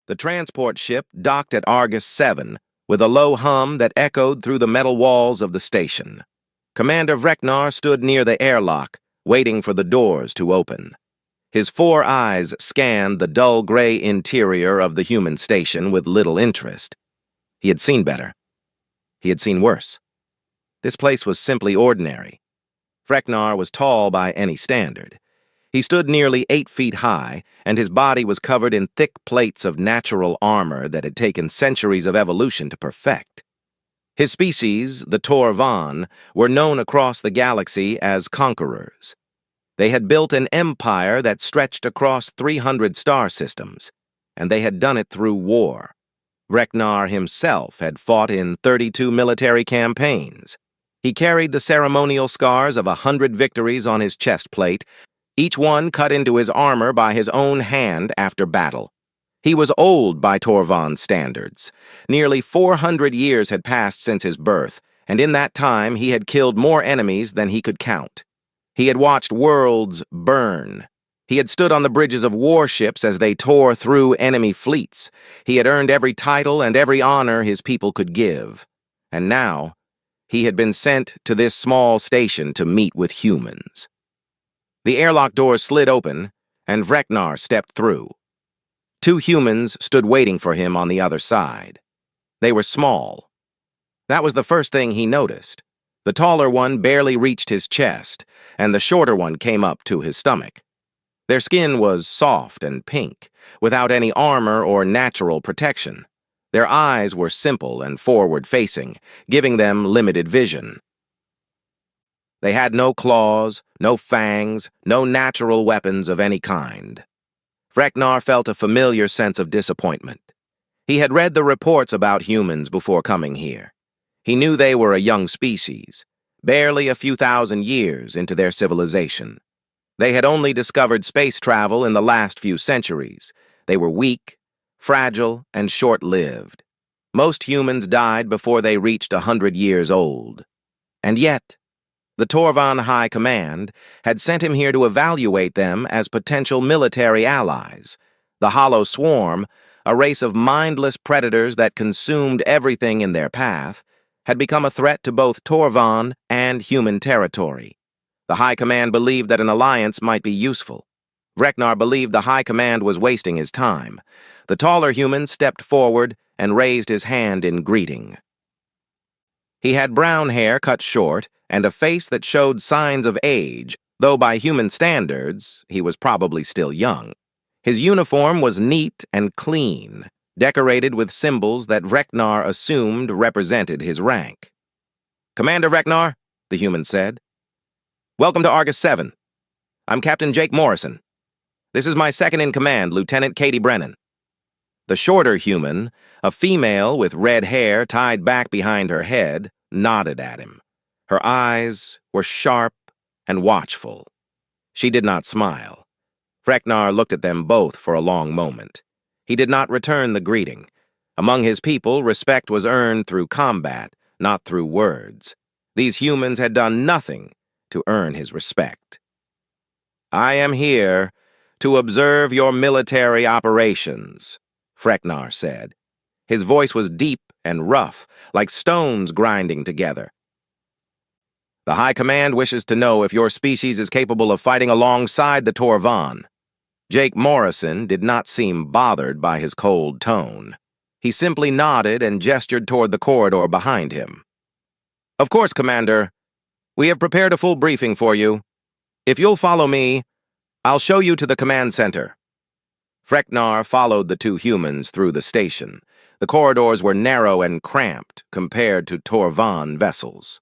The transport ship docked at Argus 7 with a low hum that echoed through the metal walls of the station. Commander Vreknar stood near the airlock, waiting for the doors to open. His 4 eyes scanned the dull gray interior of the human station with little interest. He had seen better. He had seen worse. This place was simply ordinary. Vreknar was tall by any standard. He stood nearly 8 feet high, and his body was covered in thick plates of natural armor that had taken centuries of evolution to perfect. His species, the Tor-Van, were known across the galaxy as conquerors. They had built an empire that stretched across 300 star systems, and they had done it through war. Vreknar himself had fought in 32 military campaigns. He carried the ceremonial scars of 100 victories on his chest plate, each one cut into his armor by his own hand after battle. He was old by Tor-Van standards. Nearly 400 years had passed since his birth, and in that time he had killed more enemies than he could count. He had watched worlds burn. He had stood on the bridges of warships as they tore through enemy fleets. He had earned every title and every honor his people could give. And now, he had been sent to this small station to meet with humans. The airlock doors slid open, and Vreknar stepped through. 2 humans stood waiting for him on the other side. They were small. That was the first thing he noticed. The taller one barely reached his chest, and the shorter one came up to his stomach. Their skin was soft and pink, without any armor or natural protection. Their eyes were simple and forward-facing, giving them limited vision. They had no claws, no fangs, no natural weapons of any kind. Vreknar felt a familiar sense of disappointment. He had read the reports about humans before coming here. He knew they were a young species, barely a few thousand years into their civilization. They had only discovered space travel in the last few centuries. They were weak, fragile, and short-lived. Most humans died before they reached 100 years old. And yet, the Tor-Van High Command had sent him here to evaluate them as potential military allies. The Hollow Swarm, a race of mindless predators that consumed everything in their path, had become a threat to both Tor-Van and human territory. The High Command believed that an alliance might be useful. Vreknar believed the High Command was wasting his time. The taller human stepped forward and raised his hand in greeting. He had brown hair cut short and a face that showed signs of age, though by human standards, he was probably still young. His uniform was neat and clean, decorated with symbols that Vreknar assumed represented his rank. "Commander Vreknar," the human said. "Welcome to Argus 7. I'm Captain Jake Morrison. This is my second-in-command, Lieutenant Katie Brennan." The shorter human, a female with red hair tied back behind her head, nodded at him. Her eyes were sharp and watchful. She did not smile. Vreknar looked at them both for a long moment. He did not return the greeting. Among his people, respect was earned through combat, not through words. These humans had done nothing to earn his respect. "I am here to observe your military operations," Vreknar said. His voice was deep and rough, like stones grinding together. "The High Command wishes to know if your species is capable of fighting alongside the Tor-Van." Jake Morrison did not seem bothered by his cold tone. He simply nodded and gestured toward the corridor behind him. "Of course, Commander. We have prepared a full briefing for you. If you'll follow me, I'll show you to the command center." Vreknar followed the 2 humans through the station. The corridors were narrow and cramped compared to Tor-Van vessels.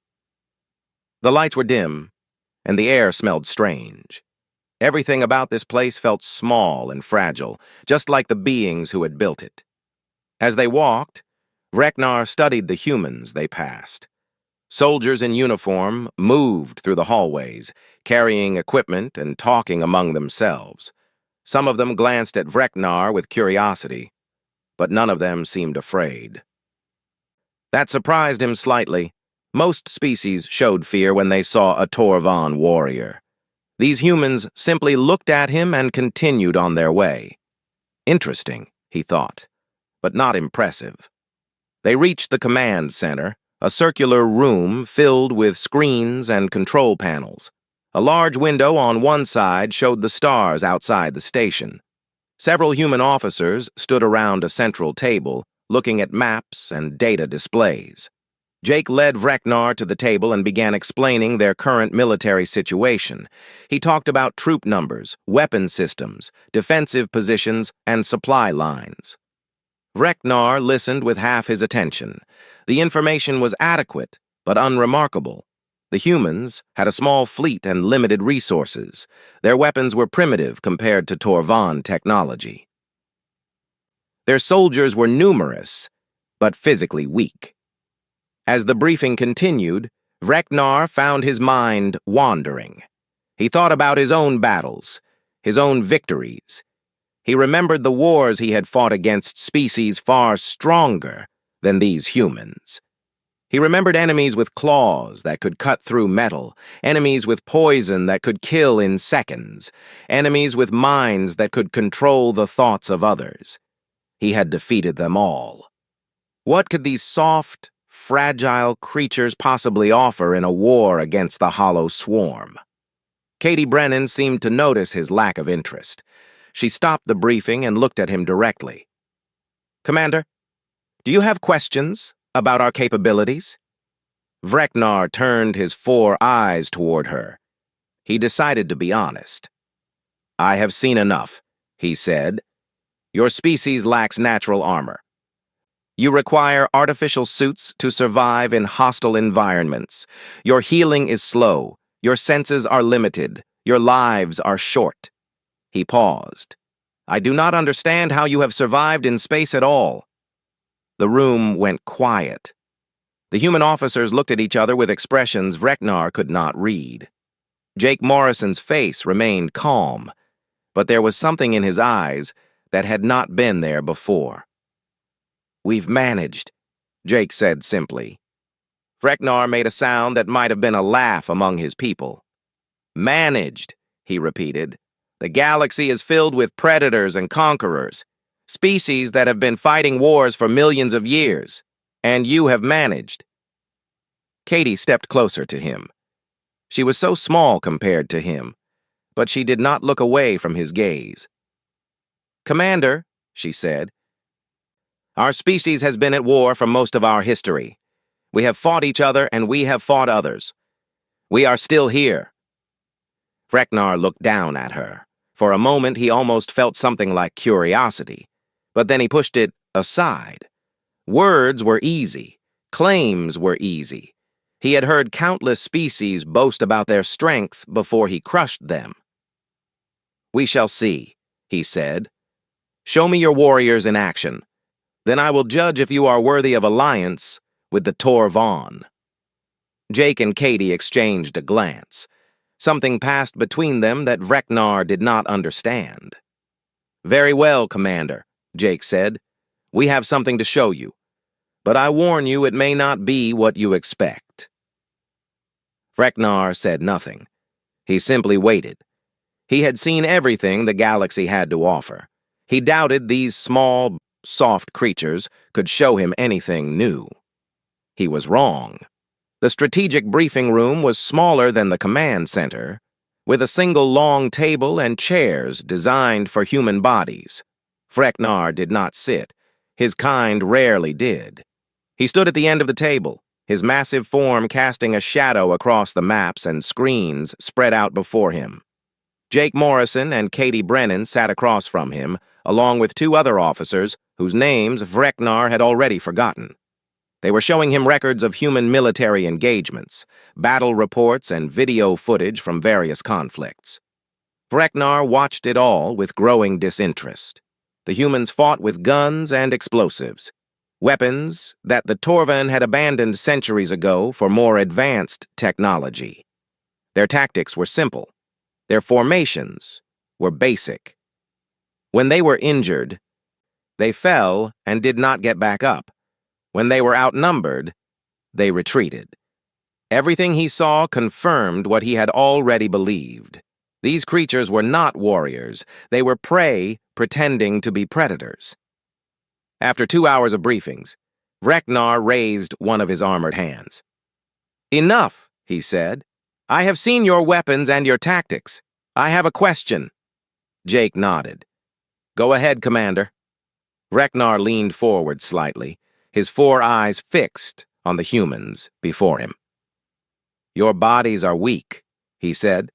The lights were dim, and the air smelled strange. Everything about this place felt small and fragile, just like the beings who had built it. As they walked, Vreknar studied the humans they passed. Soldiers in uniform moved through the hallways, carrying equipment and talking among themselves. Some of them glanced at Vreknar with curiosity, but none of them seemed afraid. That surprised him slightly. Most species showed fear when they saw a Tor-Van warrior. These humans simply looked at him and continued on their way. Interesting, he thought. but not impressive. They reached the command center, a circular room filled with screens and control panels. A large window on one side showed the stars outside the station. Several human officers stood around a central table, looking at maps and data displays. Jake led Vreknar to the table and began explaining their current military situation. He talked about troop numbers, weapon systems, defensive positions, and supply lines. Vreknar listened with half his attention. The information was adequate, but unremarkable. The humans had a small fleet and limited resources. Their weapons were primitive compared to Torvan technology. Their soldiers were numerous, but physically weak. As the briefing continued, Vreknar found his mind wandering. He thought about his own battles, his own victories. He remembered the wars he had fought against species far stronger than these humans. He remembered enemies with claws that could cut through metal, enemies with poison that could kill in seconds, enemies with minds that could control the thoughts of others. He had defeated them all. What could these soft, fragile creatures possibly offer in a war against the hollow swarm? Katie Brennan seemed to notice his lack of interest. She stopped the briefing and looked at him directly. "Commander, do you have questions about our capabilities?" Vreknar turned his 4 eyes toward her. He decided to be honest. "I have seen enough," he said. "Your species lacks natural armor. You require artificial suits to survive in hostile environments. Your healing is slow. Your senses are limited. Your lives are short." He paused. "I do not understand how you have survived in space at all." The room went quiet. The human officers looked at each other with expressions Vreknar could not read. Jake Morrison's face remained calm, but there was something in his eyes that had not been there before. "We've managed," Jake said simply. Vreknar made a sound that might have been a laugh among his people. "Managed," he repeated. "The galaxy is filled with predators and conquerors, species that have been fighting wars for millions of years, and you have managed." Katie stepped closer to him. She was so small compared to him, but she did not look away from his gaze. "Commander," she said, "our species has been at war for most of our history. We have fought each other and we have fought others. We are still here." Vreknar looked down at her. For a moment he almost felt something like curiosity, but then he pushed it aside. Words were easy. Claims were easy. He had heard countless species boast about their strength before he crushed them. "We shall see," he said. "Show me your warriors in action. Then I will judge if you are worthy of alliance with the Torvan." Jake and Katie exchanged a glance. Something passed between them that Vreknar did not understand. "Very well, Commander," Jake said. "We have something to show you. But I warn you it may not be what you expect." Vreknar said nothing. He simply waited. He had seen everything the galaxy had to offer. He doubted these small, soft creatures could show him anything new. He was wrong. The strategic briefing room was smaller than the command center, with a single long table and chairs designed for human bodies. Vreknar did not sit. His kind rarely did. He stood at the end of the table, his massive form casting a shadow across the maps and screens spread out before him. Jake Morrison and Katie Brennan sat across from him, along with 2 other officers whose names Vreknar had already forgotten. They were showing him records of human military engagements, battle reports, and video footage from various conflicts. Vreknar watched it all with growing disinterest. The humans fought with guns and explosives, weapons that the Torvan had abandoned centuries ago for more advanced technology. Their tactics were simple. Their formations were basic. When they were injured, they fell and did not get back up. When they were outnumbered, they retreated. Everything he saw confirmed what he had already believed. These creatures were not warriors. They were prey pretending to be predators. After 2 hours of briefings, Reknar raised one of his armored hands. "Enough," he said. "I have seen your weapons and your tactics. I have a question." Jake nodded. "Go ahead, Commander." Reknar leaned forward slightly, his 4 eyes fixed on the humans before him. "Your bodies are weak," he said.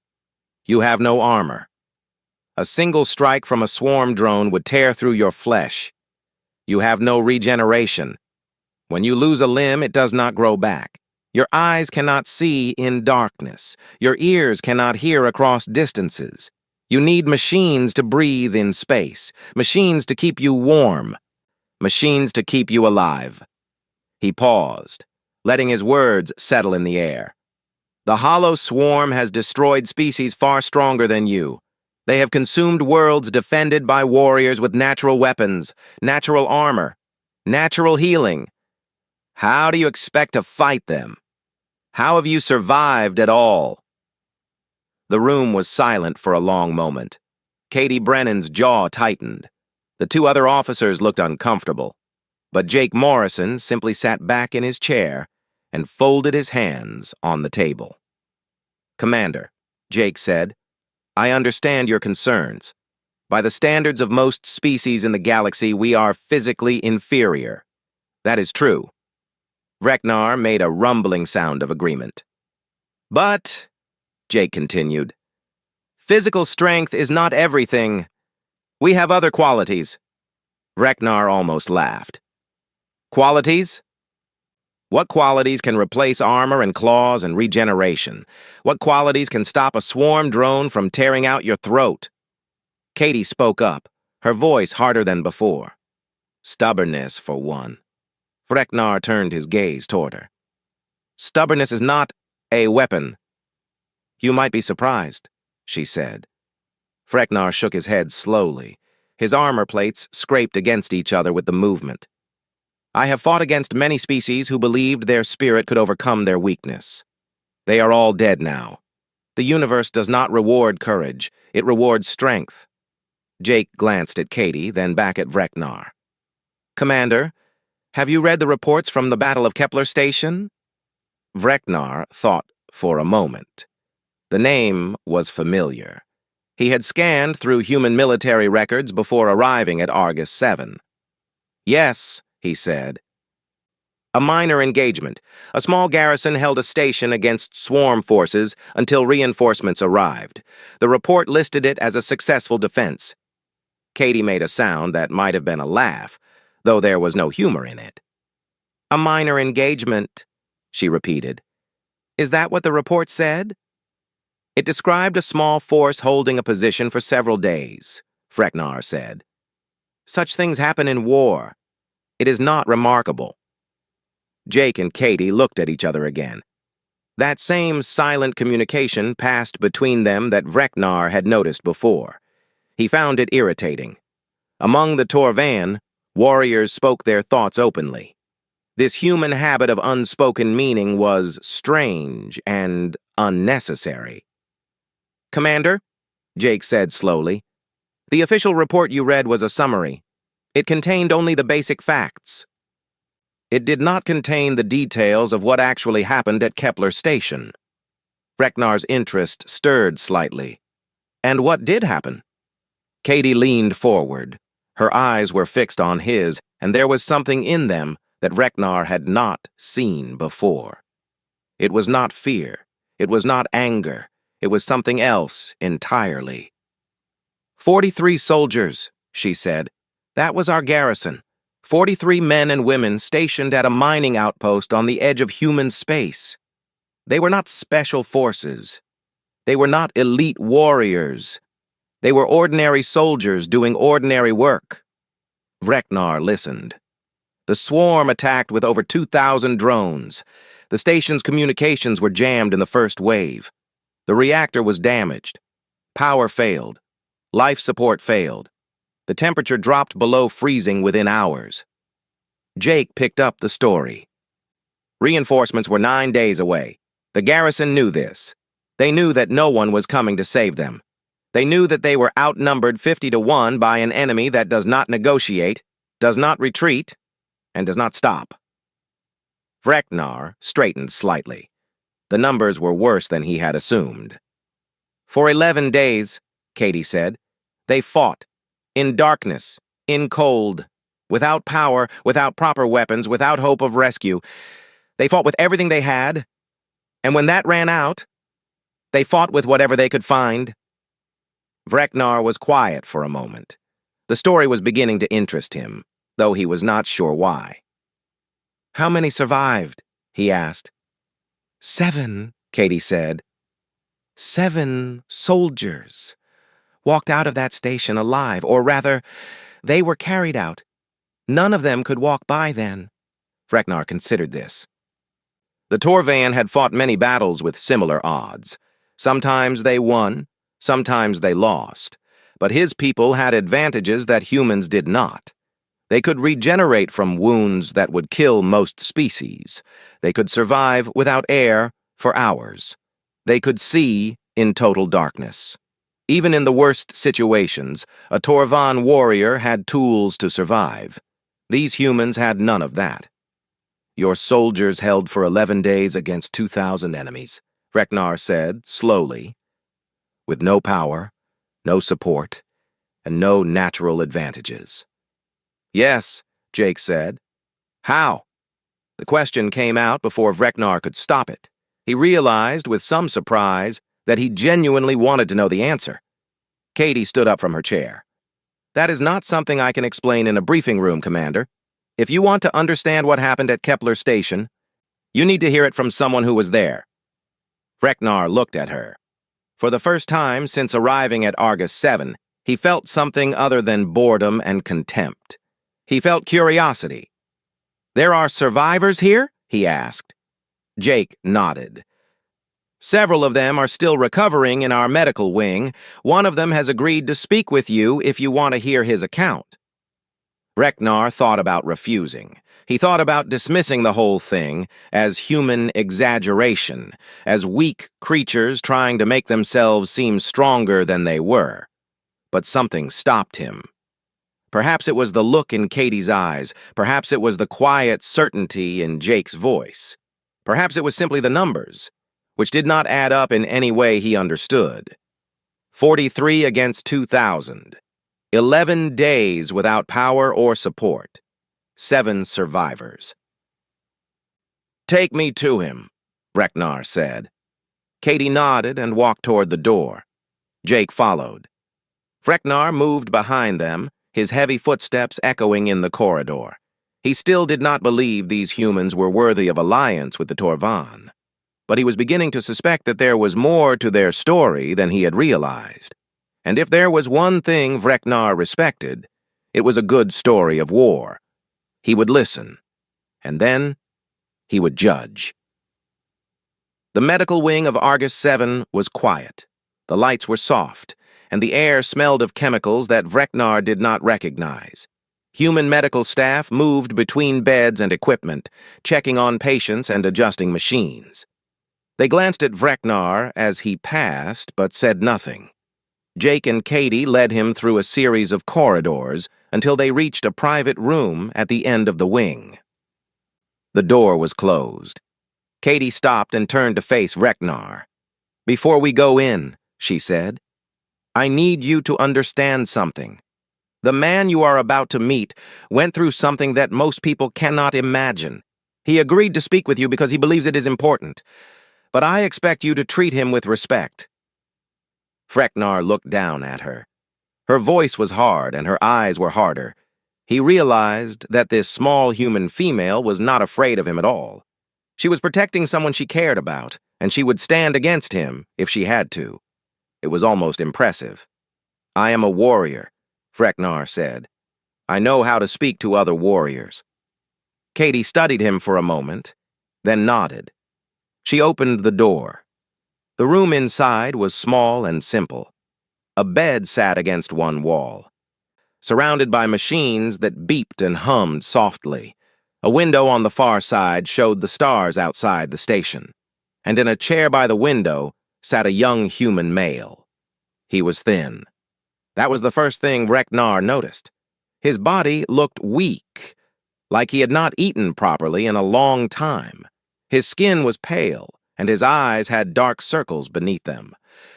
"You have no armor. A single strike from a swarm drone would tear through your flesh. You have no regeneration. When you lose a limb, it does not grow back. Your eyes cannot see in darkness. Your ears cannot hear across distances. You need machines to breathe in space, machines to keep you warm, machines to keep you alive." He paused, letting his words settle in the air. "The hollow swarm has destroyed species far stronger than you. They have consumed worlds defended by warriors with natural weapons, natural armor, natural healing. How do you expect to fight them? How have you survived at all?" The room was silent for a long moment. Katie Brennan's jaw tightened. The 2 other officers looked uncomfortable, but Jake Morrison simply sat back in his chair and folded his hands on the table. "Commander," Jake said, "I understand your concerns. By the standards of most species in the galaxy, we are physically inferior. That is true." Reknar made a rumbling sound of agreement. "But," Jake continued, "physical strength is not everything. We have other qualities." Reknar almost laughed. "Qualities? What qualities can replace armor and claws and regeneration? What qualities can stop a swarm drone from tearing out your throat?" Katie spoke up, her voice harder than before. "Stubbornness, for one." Reknar turned his gaze toward her. "Stubbornness is not a weapon." "You might be surprised," she said. Reknar shook his head slowly. His armor plates scraped against each other with the movement. "I have fought against many species who believed their spirit could overcome their weakness. They are all dead now. The universe does not reward courage, it rewards strength." Jake glanced at Katie, then back at Reknar. "Commander, have you read the reports from the Battle of Kepler Station?" Reknar thought for a moment. The name was familiar. He had scanned through human military records before arriving at Argus 7. "Yes," he said. "A minor engagement. A small garrison held a station against swarm forces until reinforcements arrived. The report listed it as a successful defense." Katie made a sound that might have been a laugh, though there was no humor in it. "A minor engagement," she repeated. "Is that what the report said?" "It described a small force holding a position for several days," Reknar said. "Such things happen in war. It is not remarkable." Jake and Katie looked at each other again. That same silent communication passed between them that Reknar had noticed before. He found it irritating. Among the Torvan, warriors spoke their thoughts openly. This human habit of unspoken meaning was strange and unnecessary. "Commander," Jake said slowly, "the official report you read was a summary. It contained only the basic facts. It did not contain the details of what actually happened at Kepler Station." Reknar's interest stirred slightly. "And what did happen?" Katie leaned forward. Her eyes were fixed on his, and there was something in them that Reknar had not seen before. It was not fear. It was not anger. It was something else entirely. 43 soldiers, she said. That was our garrison. 43 men and women stationed at a mining outpost on the edge of human space. They were not special forces. They were not elite warriors. They were ordinary soldiers doing ordinary work. Reknar listened. The swarm attacked with over 2,000 drones. The station's communications were jammed in the first wave. The reactor was damaged. Power failed. Life support failed. The temperature dropped below freezing within hours. Jake picked up the story. Reinforcements were 9 days away. The garrison knew this. They knew that no one was coming to save them. They knew that they were outnumbered 50 to 1 by an enemy that does not negotiate, does not retreat, and does not stop. Vreknar straightened slightly. The numbers were worse than he had assumed. For 11 days, Katie said, they fought. In darkness, in cold, without power, without proper weapons, without hope of rescue. They fought with everything they had, and when that ran out, they fought with whatever they could find. Vreknar was quiet for a moment. The story was beginning to interest him, though he was not sure why. How many survived? He asked. 7, Katie said. 7 soldiers walked out of that station alive, or rather, they were carried out. None of them could walk by then. Vreknar considered this. The Torvan had fought many battles with similar odds. Sometimes they won, sometimes they lost. But his people had advantages that humans did not. They could regenerate from wounds that would kill most species. They could survive without air for hours. They could see in total darkness. Even in the worst situations, a Torvan warrior had tools to survive. These humans had none of that. Your soldiers held for 11 days against 2,000 enemies, Vreknar said, slowly. With no power, no support, and no natural advantages. Yes, Jake said. How? The question came out before Vreknar could stop it. He realized, with some surprise, that he genuinely wanted to know the answer. Katie stood up from her chair. That is not something I can explain in a briefing room, Commander. If you want to understand what happened at Kepler Station, you need to hear it from someone who was there. Vreknar looked at her. For the first time since arriving at Argus 7, he felt something other than boredom and contempt. He felt curiosity. There are survivors here? He asked. Jake nodded. Several of them are still recovering in our medical wing. One of them has agreed to speak with you if you want to hear his account. Vreknar thought about refusing. He thought about dismissing the whole thing as human exaggeration, as weak creatures trying to make themselves seem stronger than they were. But something stopped him. Perhaps it was the look in Katie's eyes. Perhaps it was the quiet certainty in Jake's voice. Perhaps it was simply the numbers, which did not add up in any way he understood. 43 against 2,000. 11 days without power or support. 7 survivors. Take me to him, Vreknar said. Katie nodded and walked toward the door. Jake followed. Vreknar moved behind them, his heavy footsteps echoing in the corridor. He still did not believe these humans were worthy of alliance with the Torvan. But he was beginning to suspect that there was more to their story than he had realized. And if there was one thing Vreknar respected, it was a good story of war. He would listen, and then he would judge. The medical wing of Argus 7 was quiet. The lights were soft, and the air smelled of chemicals that Vreknar did not recognize. Human medical staff moved between beds and equipment, checking on patients and adjusting machines. They glanced at Vreknar as he passed, but said nothing. Jake and Katie led him through a series of corridors until they reached a private room at the end of the wing. The door was closed. Katie stopped and turned to face Vreknar. Before we go in, she said, I need you to understand something. The man you are about to meet went through something that most people cannot imagine. He agreed to speak with you because he believes it is important, but I expect you to treat him with respect. Vreknar looked down at her. Her voice was hard and her eyes were harder. He realized that this small human female was not afraid of him at all. She was protecting someone she cared about, and she would stand against him if she had to. It was almost impressive. I am a warrior, Vreknar said. I know how to speak to other warriors. Katie studied him for a moment, then nodded. She opened the door. The room inside was small and simple. A bed sat against one wall, surrounded by machines that beeped and hummed softly. A window on the far side showed the stars outside the station, and in a chair by the window sat a young human male. He was thin. That was the first thing Vreknar noticed. His body looked weak, like he had not eaten properly in a long time. His skin was pale, and his eyes had dark circles beneath them.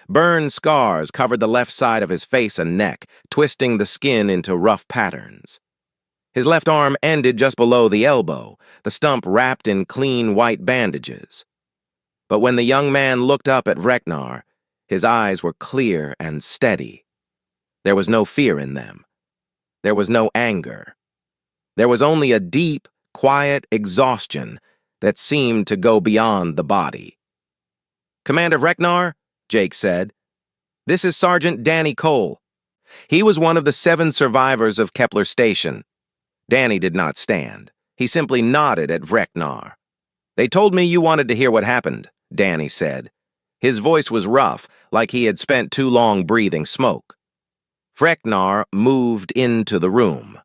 Burn scars covered the left side of his face and neck, twisting the skin into rough patterns. His left arm ended just below the elbow, the stump wrapped in clean white bandages. But when the young man looked up at Reknar, his eyes were clear and steady. There was no fear in them. There was no anger. There was only a deep, quiet exhaustion that seemed to go beyond the body. "Commander Reknar," Jake said, "this is Sergeant Danny Cole. He was one of the 7 survivors of Kepler Station." Danny did not stand. He simply nodded at Reknar. "They told me you wanted to hear what happened," Danny said. His voice was rough, like he had spent too long breathing smoke. Reknar moved into the room.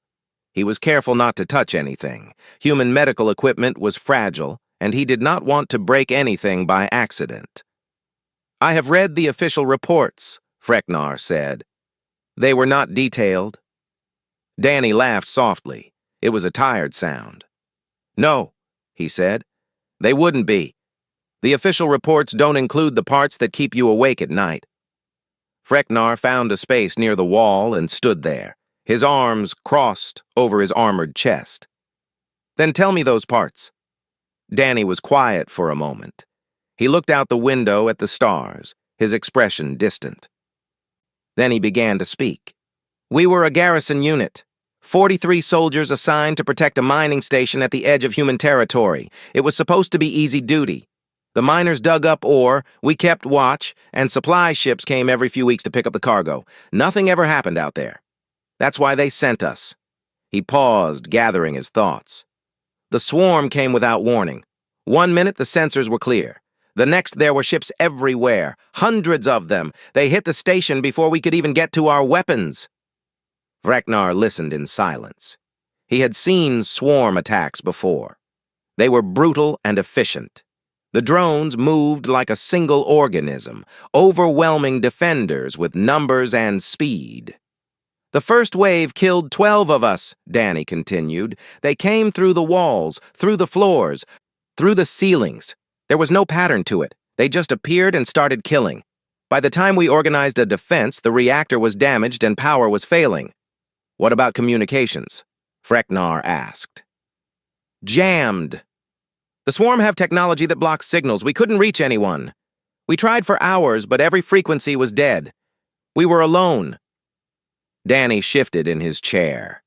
He was careful not to touch anything. Human medical equipment was fragile, and he did not want to break anything by accident. "I have read the official reports," Reknar said. "They were not detailed." Danny laughed softly. It was a tired sound. "No," he said. "They wouldn't be. The official reports don't include the parts that keep you awake at night." Reknar found a space near the wall and stood there, his arms crossed over his armored chest. "Then tell me those parts." Danny was quiet for a moment. He looked out the window at the stars, his expression distant. Then he began to speak. "We were a garrison unit. 43 soldiers assigned to protect a mining station at the edge of human territory. It was supposed to be easy duty. The miners dug up ore, we kept watch, and supply ships came every few weeks to pick up the cargo. Nothing ever happened out there. That's why they sent us." He paused, gathering his thoughts. "The swarm came without warning. 1 minute the sensors were clear. The next there were ships everywhere, hundreds of them. They hit the station before we could even get to our weapons." Reknar listened in silence. He had seen swarm attacks before. They were brutal and efficient. The drones moved like a single organism, overwhelming defenders with numbers and speed. "The first wave killed 12 of us," Danny continued. "They came through the walls, through the floors, through the ceilings. There was no pattern to it. They just appeared and started killing. By the time we organized a defense, the reactor was damaged and power was failing." "What about communications?" Reknar asked. "Jammed. The swarm have technology that blocks signals. We couldn't reach anyone. We tried for hours, but every frequency was dead. We were alone." Danny shifted in his chair.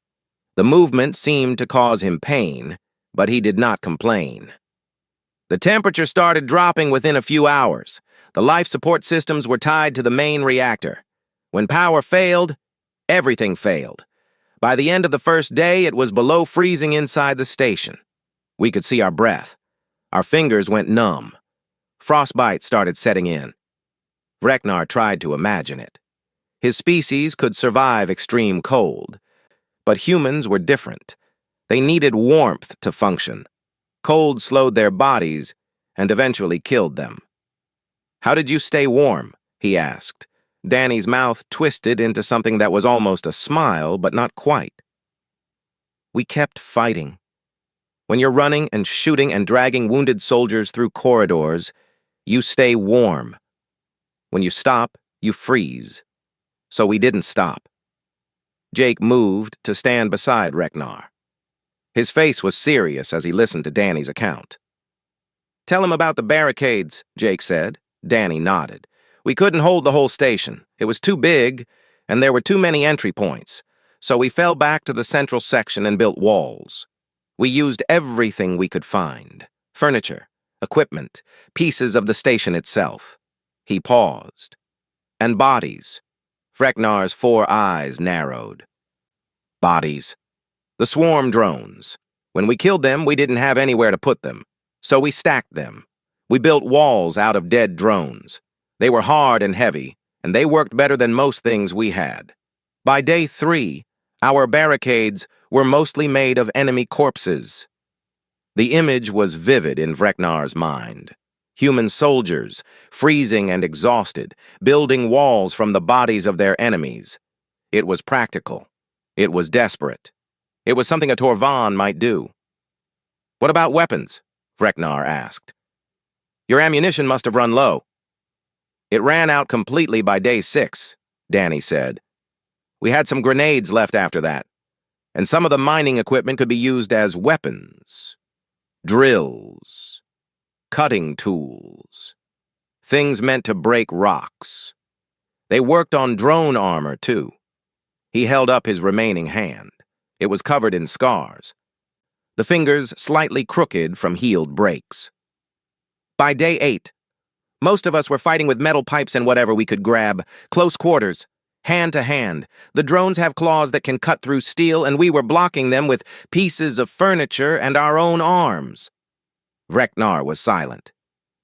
The movement seemed to cause him pain, but he did not complain. "The temperature started dropping within a few hours. The life support systems were tied to the main reactor. When power failed, everything failed. By the end of the first day, it was below freezing inside the station. We could see our breath. Our fingers went numb. Frostbite started setting in." Reknar tried to imagine it. His species could survive extreme cold. But humans were different. They needed warmth to function. Cold slowed their bodies and eventually killed them. "How did you stay warm?" he asked. Danny's mouth twisted into something that was almost a smile, but not quite. "We kept fighting. When you're running and shooting and dragging wounded soldiers through corridors, you stay warm. When you stop, you freeze. So we didn't stop." Jake moved to stand beside Reknar. His face was serious as he listened to Danny's account. "Tell him about the barricades," Jake said. Danny nodded. "We couldn't hold the whole station. It was too big, and there were too many entry points. So we fell back to the central section and built walls. We used everything we could find. Furniture, equipment, pieces of the station itself." He paused. "And bodies." Reknar's 4 eyes narrowed. "Bodies. The swarm drones. When we killed them, we didn't have anywhere to put them. So we stacked them. We built walls out of dead drones. They were hard and heavy, and they worked better than most things we had. By day 3, our barricades were mostly made of enemy corpses." The image was vivid in Reknar's mind. Human soldiers, freezing and exhausted, building walls from the bodies of their enemies. It was practical. It was desperate. It was something a Torvan might do. What about weapons? Vreknar asked. Your ammunition must have run low. It ran out completely by day 6, Danny said. We had some grenades left after that, and some of the mining equipment could be used as weapons. Drills. Cutting tools. Things meant to break rocks. They worked on drone armor, too. He held up his remaining hand. It was covered in scars. The fingers slightly crooked from healed breaks. By day 8, most of us were fighting with metal pipes and whatever we could grab, close quarters, hand to hand. The drones have claws that can cut through steel, and we were blocking them with pieces of furniture and our own arms. Vreknar was silent.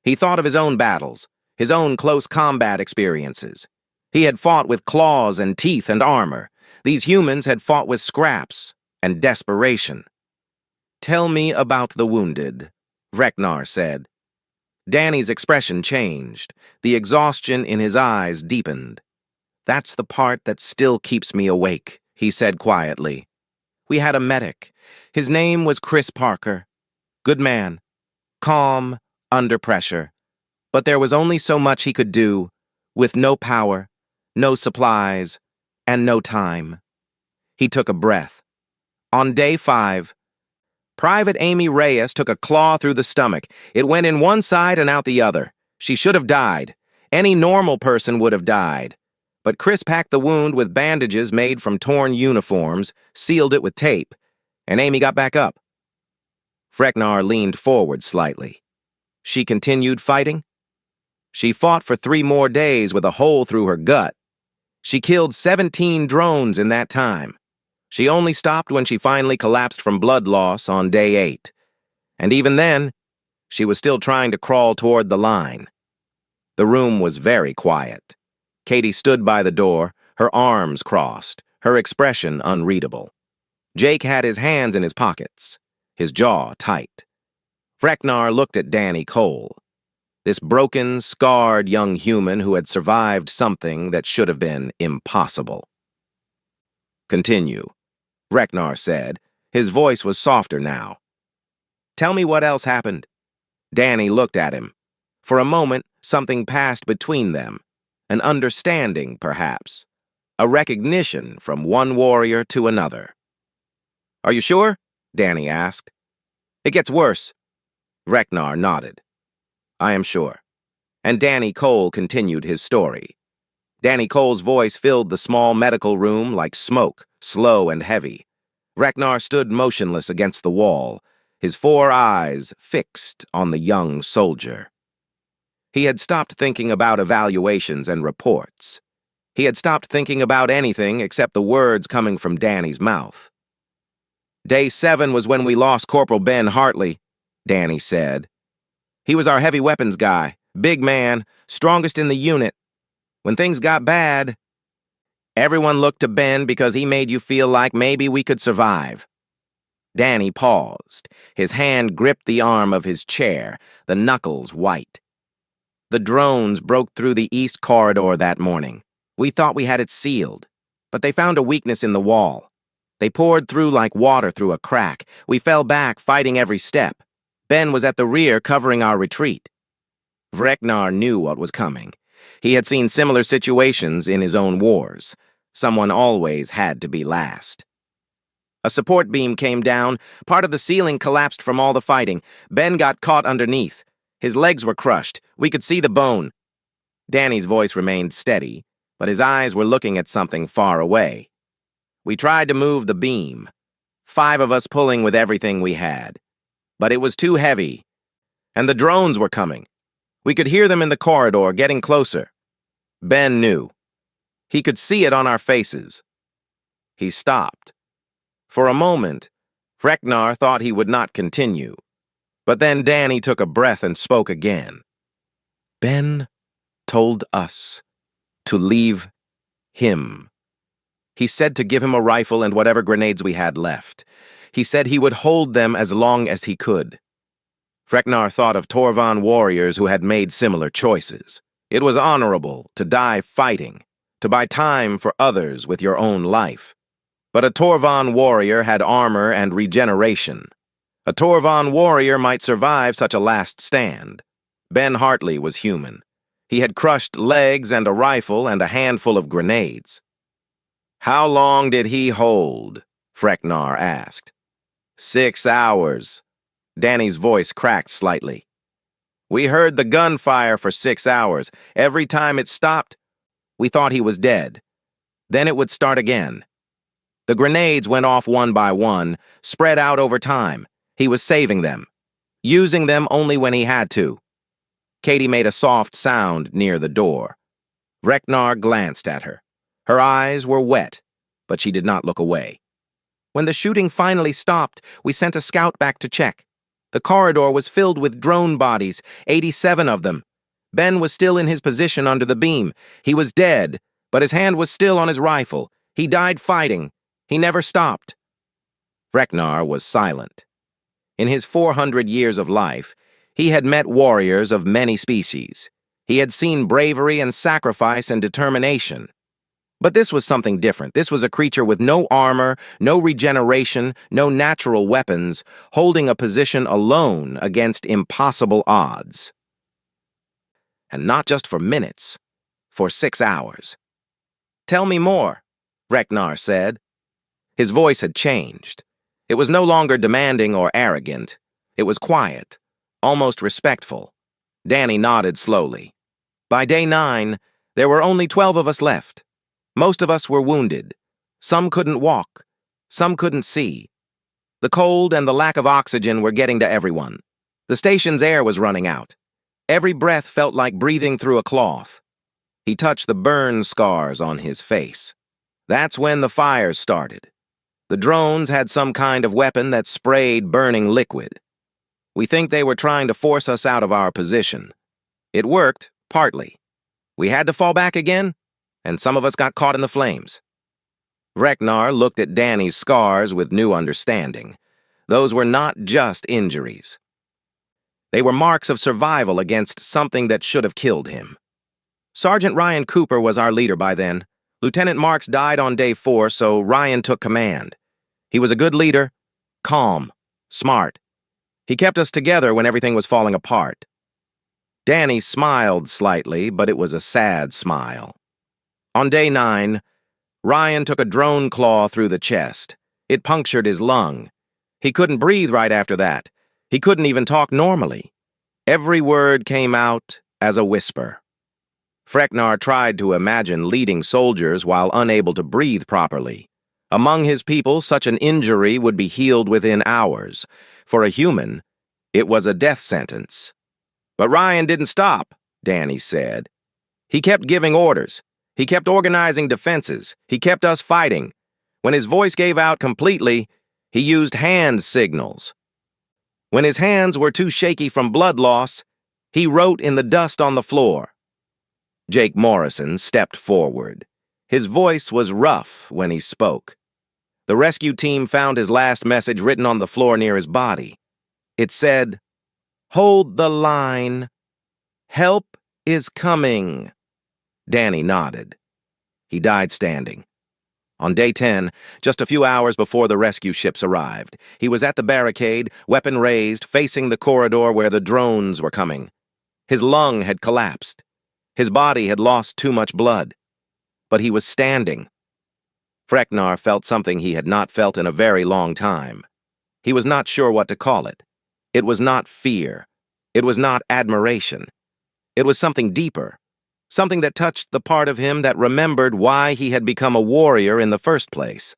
He thought of his own battles, his own close combat experiences. He had fought with claws and teeth and armor. These humans had fought with scraps and desperation. Tell me about the wounded, Vreknar said. Danny's expression changed. The exhaustion in his eyes deepened. That's the part that still keeps me awake, he said quietly. We had a medic. His name was Chris Parker. Good man. Calm, under pressure. But there was only so much he could do, with no power, no supplies, and no time. He took a breath. On day 5, Private Amy Reyes took a claw through the stomach. It went in one side and out the other. She should have died. Any normal person would have died. But Chris packed the wound with bandages made from torn uniforms, sealed it with tape, and Amy got back up. Vreknar leaned forward slightly. She continued fighting? She fought for 3 more days with a hole through her gut. She killed 17 drones in that time. She only stopped when she finally collapsed from blood loss on day 8. And even then, she was still trying to crawl toward the line. The room was very quiet. Katie stood by the door, her arms crossed, her expression unreadable. Jake had his hands in his pockets, his jaw tight. Vreknar looked at Danny Cole, this broken, scarred young human who had survived something that should have been impossible. Continue, Vreknar said. His voice was softer now. Tell me what else happened. Danny looked at him. For a moment, something passed between them. An understanding, perhaps. A recognition from one warrior to another. Are you sure? Danny asked. It gets worse. Vreknar nodded. I am sure. And Danny Cole continued his story. Danny Cole's voice filled the small medical room like smoke, slow and heavy. Vreknar stood motionless against the wall, his 4 eyes fixed on the young soldier. He had stopped thinking about evaluations and reports. He had stopped thinking about anything except the words coming from Danny's mouth. Day 7 was when we lost Corporal Ben Hartley, Danny said. He was our heavy weapons guy, big man, strongest in the unit. When things got bad, everyone looked to Ben because he made you feel like maybe we could survive. Danny paused. His hand gripped the arm of his chair, the knuckles white. The drones broke through the east corridor that morning. We thought we had it sealed, but they found a weakness in the wall. They poured through like water through a crack. We fell back, fighting every step. Ben was at the rear, covering our retreat. Vreknar knew what was coming. He had seen similar situations in his own wars. Someone always had to be last. A support beam came down. Part of the ceiling collapsed from all the fighting. Ben got caught underneath. His legs were crushed. We could see the bone. Danny's voice remained steady, but his eyes were looking at something far away. We tried to move the beam, 5 of us pulling with everything we had. But it was too heavy, and the drones were coming. We could hear them in the corridor, getting closer. Ben knew. He could see it on our faces. He stopped. For a moment, Vreknar thought he would not continue. But then Danny took a breath and spoke again. Ben told us to leave him. He said to give him a rifle and whatever grenades we had left. He said he would hold them as long as he could. Vreknar thought of Torvan warriors who had made similar choices. It was honorable to die fighting, to buy time for others with your own life. But a Torvan warrior had armor and regeneration. A Torvan warrior might survive such a last stand. Ben Hartley was human. He had crushed legs and a rifle and a handful of grenades. "How long did he hold?" Freknar asked. 6 hours. Danny's voice cracked slightly. "We heard the gunfire for 6 hours. Every time it stopped, we thought he was dead. Then it would start again. The grenades went off one by one, spread out over time. He was saving them, using them only when he had to." Katie made a soft sound near the door. Reknar glanced at her. Her eyes were wet, but she did not look away. "When the shooting finally stopped, we sent a scout back to check. The corridor was filled with drone bodies, 87 of them. Ben was still in his position under the beam. He was dead, but his hand was still on his rifle. He died fighting. He never stopped." Reknar was silent. In his 400 years of life, he had met warriors of many species. He had seen bravery and sacrifice and determination. But this was something different. This was a creature with no armor, no regeneration, no natural weapons, holding a position alone against impossible odds. And not just for minutes, for 6 hours. "Tell me more," Reknar said. His voice had changed. It was no longer demanding or arrogant. It was quiet, almost respectful. Danny nodded slowly. "By day 9, there were only 12 of us left. Most of us were wounded. Some couldn't walk. Some couldn't see. The cold and the lack of oxygen were getting to everyone. The station's air was running out. Every breath felt like breathing through a cloth." He touched the burn scars on his face. "That's when the fires started. The drones had some kind of weapon that sprayed burning liquid. We think they were trying to force us out of our position. It worked, partly. We had to fall back again, and some of us got caught in the flames." Reknar looked at Danny's scars with new understanding. Those were not just injuries. They were marks of survival against something that should have killed him. Sergeant Ryan Cooper was our leader by then. Lieutenant Marks died on day 4, so Ryan took command. He was a good leader, calm, smart. He kept us together when everything was falling apart. Danny smiled slightly, but it was a sad smile. On day 9, Ryan took a drone claw through the chest. It punctured his lung. He couldn't breathe right after that. He couldn't even talk normally. Every word came out as a whisper. Freknar tried to imagine leading soldiers while unable to breathe properly. Among his people, such an injury would be healed within hours. For a human, it was a death sentence. "But Ryan didn't stop," Danny said. "He kept giving orders. He kept organizing defenses. He kept us fighting. When his voice gave out completely, he used hand signals. When his hands were too shaky from blood loss, he wrote in the dust on the floor." Jake Morrison stepped forward. His voice was rough when he spoke. The rescue team found his last message written on the floor near his body. It said, "Hold the line. Help is coming." Danny nodded. He died standing. On day 10, just a few hours before the rescue ships arrived, he was at the barricade, weapon raised, facing the corridor where the drones were coming. His lung had collapsed. His body had lost too much blood. But he was standing. Freknar felt something he had not felt in a very long time. He was not sure what to call it. It was not fear. It was not admiration. It was something deeper, something that touched the part of him that remembered why he had become a warrior in the first place.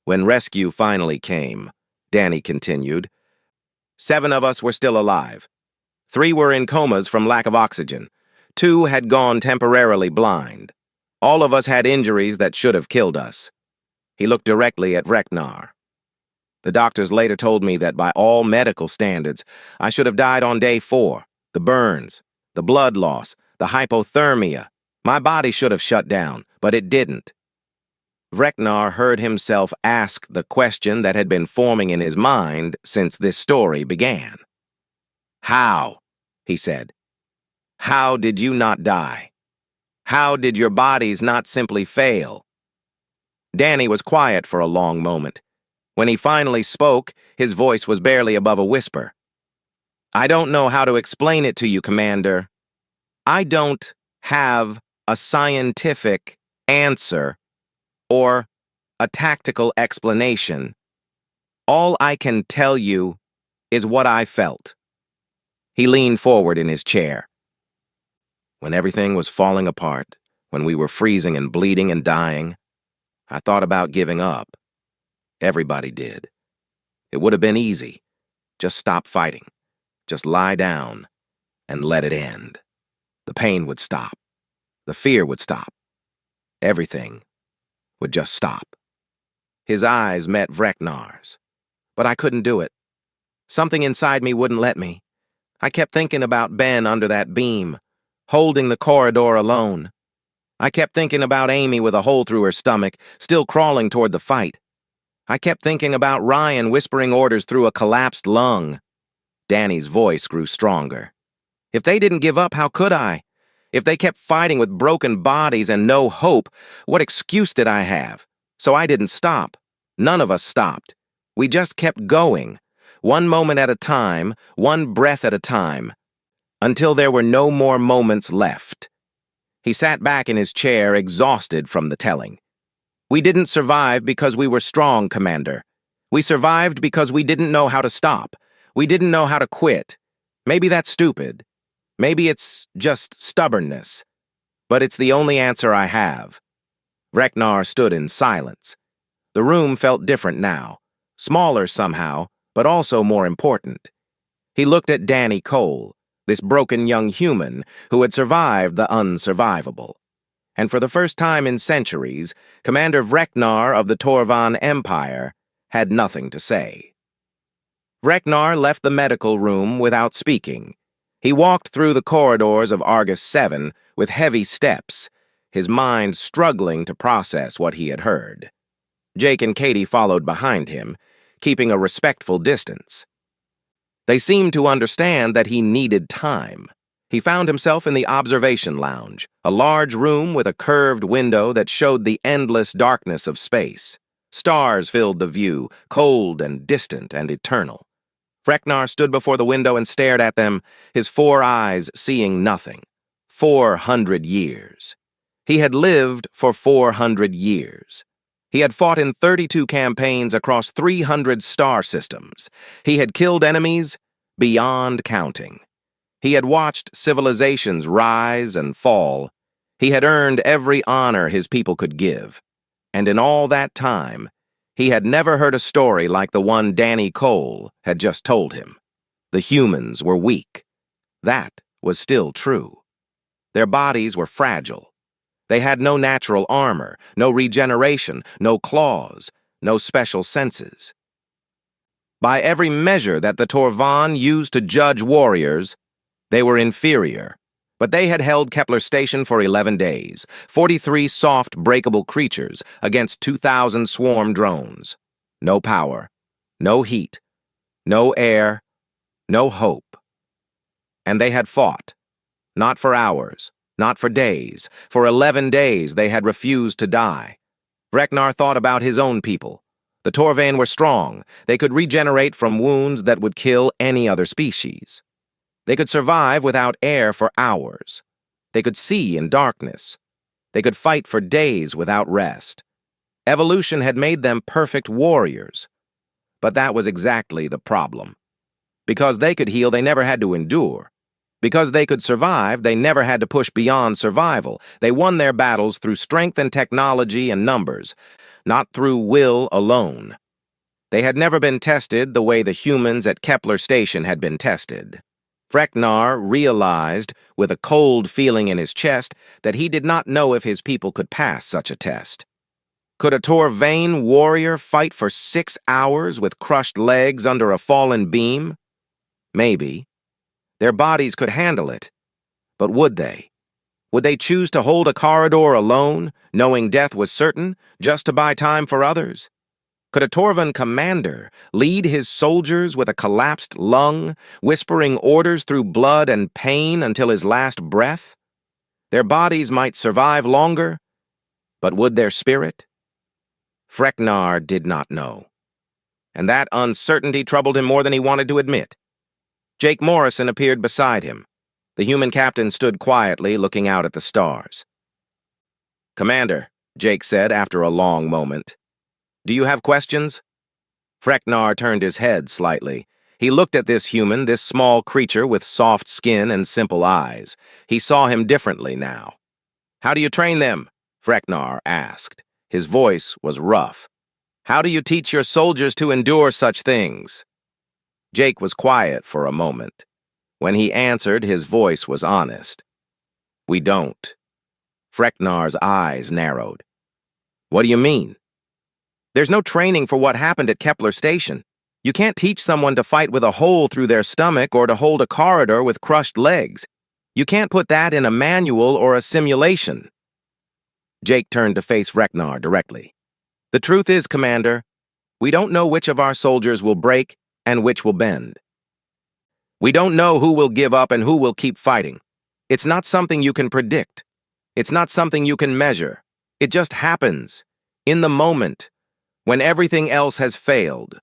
When rescue finally came, Danny continued, 7 of us were still alive. 3 were in comas from lack of oxygen. 2 had gone temporarily blind. All of us had injuries that should have killed us. He looked directly at Reknar. The doctors later told me that by all medical standards, I should have died on day 4. The burns, the blood loss, the hypothermia. My body should have shut down, but it didn't. Reknar heard himself ask the question that had been forming in his mind since this story began. "How?" he said. "How did you not die? How did your bodies not simply fail?" Danny was quiet for a long moment. When he finally spoke, his voice was barely above a whisper. "I don't know how to explain it to you, Commander. I don't have a scientific answer or a tactical explanation. All I can tell you is what I felt." He leaned forward in his chair. When everything was falling apart, when we were freezing and bleeding and dying, I thought about giving up. Everybody did. It would have been easy. Just stop fighting. Just lie down and let it end. The pain would stop. The fear would stop. Everything would just stop. His eyes met Vreknar's. But I couldn't do it. Something inside me wouldn't let me. I kept thinking about Ben under that beam, holding the corridor alone. I kept thinking about Amy with a hole through her stomach, still crawling toward the fight. I kept thinking about Ryan whispering orders through a collapsed lung. Danny's voice grew stronger. If they didn't give up, how could I? If they kept fighting with broken bodies and no hope, what excuse did I have? So I didn't stop. None of us stopped. We just kept going, one moment at a time, one breath at a time, until there were no more moments left. He sat back in his chair, exhausted from the telling. "We didn't survive because we were strong, Commander. We survived because we didn't know how to stop. We didn't know how to quit. Maybe that's stupid. Maybe it's just stubbornness. But it's the only answer I have." Vreknar stood in silence. The room felt different now, smaller somehow, but also more important. He looked at Danny Cole, this broken young human who had survived the unsurvivable. And for the first time in centuries, Commander Vreknar of the Torvan Empire had nothing to say. Vreknar left the medical room without speaking. He walked through the corridors of Argus 7 with heavy steps, his mind struggling to process what he had heard. Jake and Katie followed behind him, keeping a respectful distance. They seemed to understand that he needed time. He found himself in the observation lounge, a large room with a curved window that showed the endless darkness of space. Stars filled the view, cold and distant and eternal. Vreknar stood before the window and stared at them, his 4 eyes seeing nothing. 400 years. He had lived for 400 years. He had fought in 32 campaigns across 300 star systems. He had killed enemies beyond counting. He had watched civilizations rise and fall. He had earned every honor his people could give. And in all that time, he had never heard a story like the one Danny Cole had just told him. The humans were weak. That was still true. Their bodies were fragile. They had no natural armor, no regeneration, no claws, no special senses. By every measure that the Torvan used to judge warriors, they were inferior. But they had held Kepler Station for 11 days, 43 soft, breakable creatures against 2,000 swarm drones. No power, no heat, no air, no hope. And they had fought. Not for hours, not for days. For 11 days they had refused to die. Vreknar thought about his own people. The Torvan were strong. They could regenerate from wounds that would kill any other species. They could survive without air for hours. They could see in darkness. They could fight for days without rest. Evolution had made them perfect warriors. But that was exactly the problem. Because they could heal, they never had to endure. Because they could survive, they never had to push beyond survival. They won their battles through strength and technology and numbers, not through will alone. They had never been tested the way the humans at Kepler Station had been tested. Vreknar realized, with a cold feeling in his chest, that he did not know if his people could pass such a test. Could a Torvain warrior fight for 6 hours with crushed legs under a fallen beam? Maybe. Their bodies could handle it. But would they? Would they choose to hold a corridor alone, knowing death was certain, just to buy time for others? Could a Torvan commander lead his soldiers with a collapsed lung, whispering orders through blood and pain until his last breath? Their bodies might survive longer, but would their spirit? Freknar did not know. And that uncertainty troubled him more than he wanted to admit. Jake Morrison appeared beside him. The human captain stood quietly, looking out at the stars. "Commander," Jake said after a long moment, "do you have questions?" Freknar turned his head slightly. He looked at this human, this small creature with soft skin and simple eyes. He saw him differently now. "How do you train them?" Freknar asked. His voice was rough. "How do you teach your soldiers to endure such things?" Jake was quiet for a moment. When he answered, his voice was honest. "We don't." Freknar's eyes narrowed. "What do you mean?" "There's no training for what happened at Kepler Station. You can't teach someone to fight with a hole through their stomach or to hold a corridor with crushed legs. You can't put that in a manual or a simulation." Jake turned to face Freknar directly. "The truth is, Commander, we don't know which of our soldiers will break and which will bend. We don't know who will give up and who will keep fighting. It's not something you can predict. It's not something you can measure. It just happens, in the moment, when everything else has failed."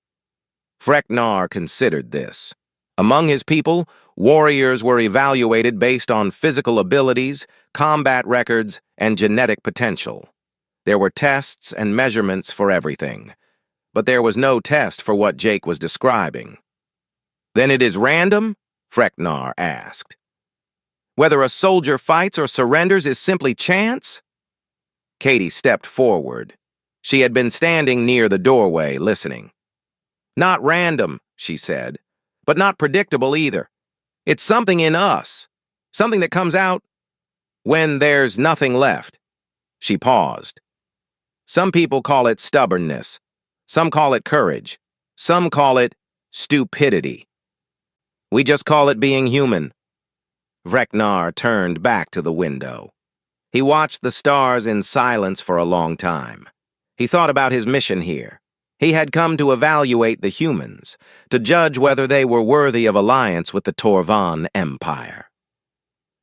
Freknar considered this. Among his people, warriors were evaluated based on physical abilities, combat records, and genetic potential. There were tests and measurements for everything. But there was no test for what Jake was describing. "Then it is random?" Freknar asked. "Whether a soldier fights or surrenders is simply chance?" Katie stepped forward. She had been standing near the doorway, listening. "Not random," she said, "but not predictable either. It's something in us, something that comes out when there's nothing left." She paused. "Some people call it stubbornness. Some call it courage. Some call it stupidity. We just call it being human." Freknar turned back to the window. He watched the stars in silence for a long time. He thought about his mission here. He had come to evaluate the humans, to judge whether they were worthy of alliance with the Torvan Empire.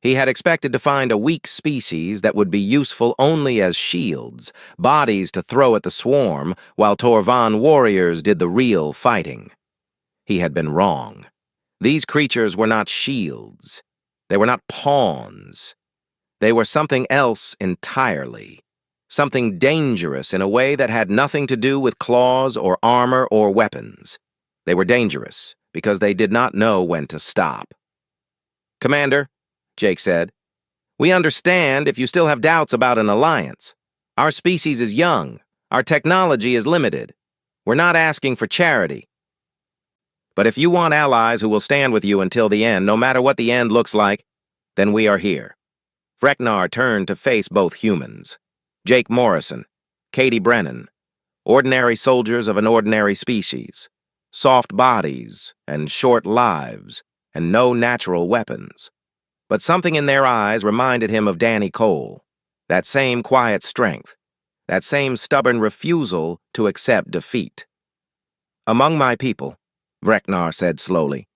He had expected to find a weak species that would be useful only as shields, bodies to throw at the swarm, while Torvan warriors did the real fighting. He had been wrong. These creatures were not shields. They were not pawns. They were something else entirely. Something dangerous in a way that had nothing to do with claws or armor or weapons. They were dangerous because they did not know when to stop. "Commander," Jake said, "we understand if you still have doubts about an alliance. Our species is young. Our technology is limited. We're not asking for charity. But if you want allies who will stand with you until the end, no matter what the end looks like, then we are here." Freknar turned to face both humans. Jake Morrison, Katie Brennan, ordinary soldiers of an ordinary species, soft bodies and short lives, and no natural weapons. But something in their eyes reminded him of Danny Cole, that same quiet strength, that same stubborn refusal to accept defeat. "Among my people," Freknar said slowly,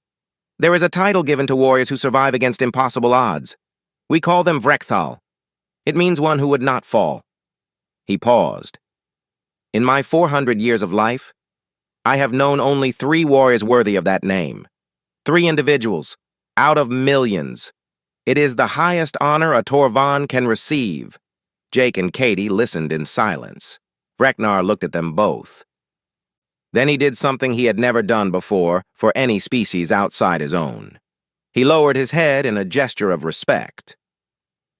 "there is a title given to warriors who survive against impossible odds. We call them Vrekthal. It means one who would not fall." He paused. "In my 400 years of life, I have known only 3 warriors worthy of that name. 3 individuals, out of millions. It is the highest honor a Torvan can receive." Jake and Katie listened in silence. Freknar looked at them both. Then he did something he had never done before for any species outside his own. He lowered his head in a gesture of respect.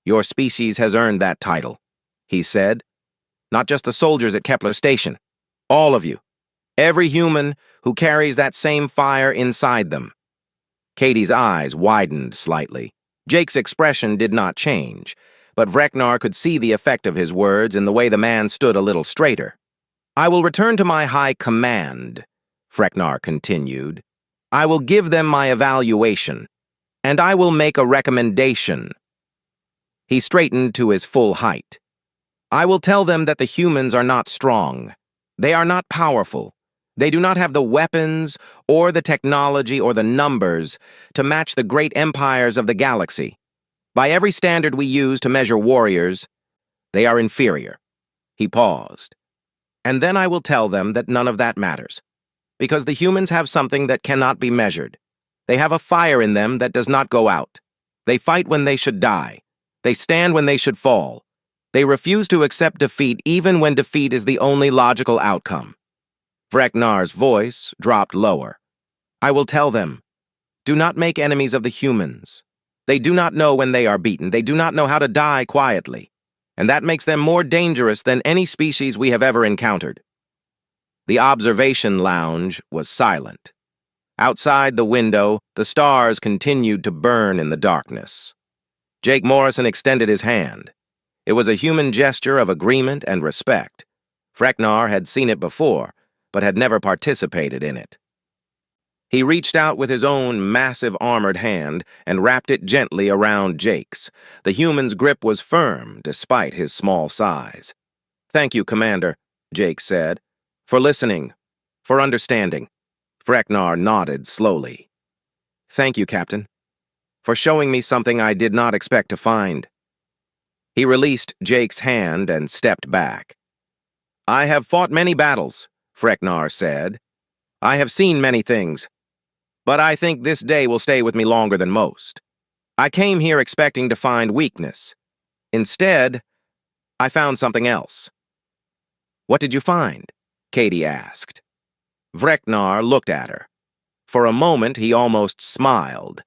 "Your species has earned that title," he said. "Not just the soldiers at Kepler Station. All of you. Every human who carries that same fire inside them." Katie's eyes widened slightly. Jake's expression did not change, but Freknar could see the effect of his words in the way the man stood a little straighter. "I will return to my high command," Freknar continued. "I will give them my evaluation, and I will make a recommendation." He straightened to his full height. "I will tell them that the humans are not strong. They are not powerful. They do not have the weapons or the technology or the numbers to match the great empires of the galaxy. By every standard we use to measure warriors, they are inferior." He paused. And then I will tell them that none of that matters, because the humans have something that cannot be measured. They have a fire in them that does not go out. They fight when they should die. They stand when they should fall. They refuse to accept defeat even when defeat is the only logical outcome. Vreknar's voice dropped lower. I will tell them, do not make enemies of the humans. They do not know when they are beaten. They do not know how to die quietly. And that makes them more dangerous than any species we have ever encountered. The observation lounge was silent. Outside the window, the stars continued to burn in the darkness. Jake Morrison extended his hand. It was a human gesture of agreement and respect. Vreknar had seen it before, but had never participated in it. He reached out with his own massive armored hand and wrapped it gently around Jake's. The human's grip was firm, despite his small size. Thank you, Commander, Jake said, for listening, for understanding. Vreknar nodded slowly. Thank you, Captain, for showing me something I did not expect to find. He released Jake's hand and stepped back. I have fought many battles, Vreknar said. I have seen many things, but I think this day will stay with me longer than most. I came here expecting to find weakness. Instead, I found something else. What did you find? Katie asked. Vreknar looked at her. For a moment, he almost smiled.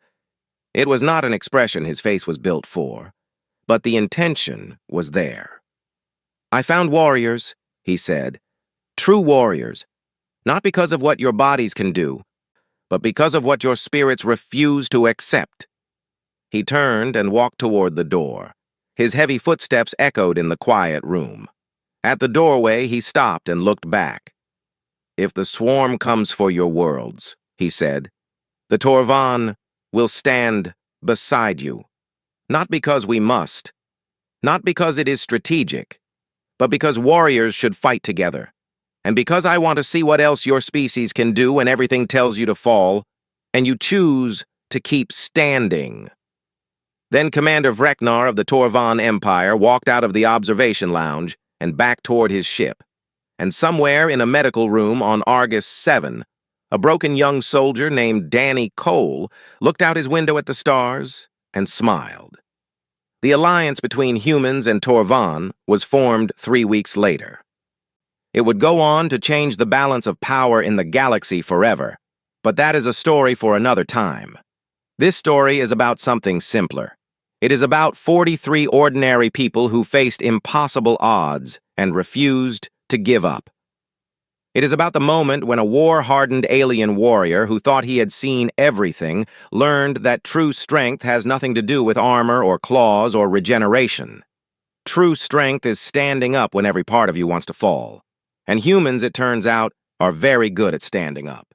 It was not an expression his face was built for, but the intention was there. I found warriors, he said. True warriors. Not because of what your bodies can do, but because of what your spirits refuse to accept. He turned and walked toward the door. His heavy footsteps echoed in the quiet room. At the doorway, he stopped and looked back. If the swarm comes for your worlds, he said, the Torvan will stand beside you. Not because we must, not because it is strategic, but because warriors should fight together. And because I want to see what else your species can do when everything tells you to fall, and you choose to keep standing. Then Commander Vreknar of the Torvan Empire walked out of the observation lounge and back toward his ship. And somewhere in a medical room on Argus 7, a broken young soldier named Danny Cole looked out his window at the stars and smiled. The alliance between humans and Torvan was formed 3 weeks later. It would go on to change the balance of power in the galaxy forever, but that is a story for another time. This story is about something simpler. It is about 43 ordinary people who faced impossible odds and refused to give up. It is about the moment when a war-hardened alien warrior who thought he had seen everything learned that true strength has nothing to do with armor or claws or regeneration. True strength is standing up when every part of you wants to fall. And humans, it turns out, are very good at standing up.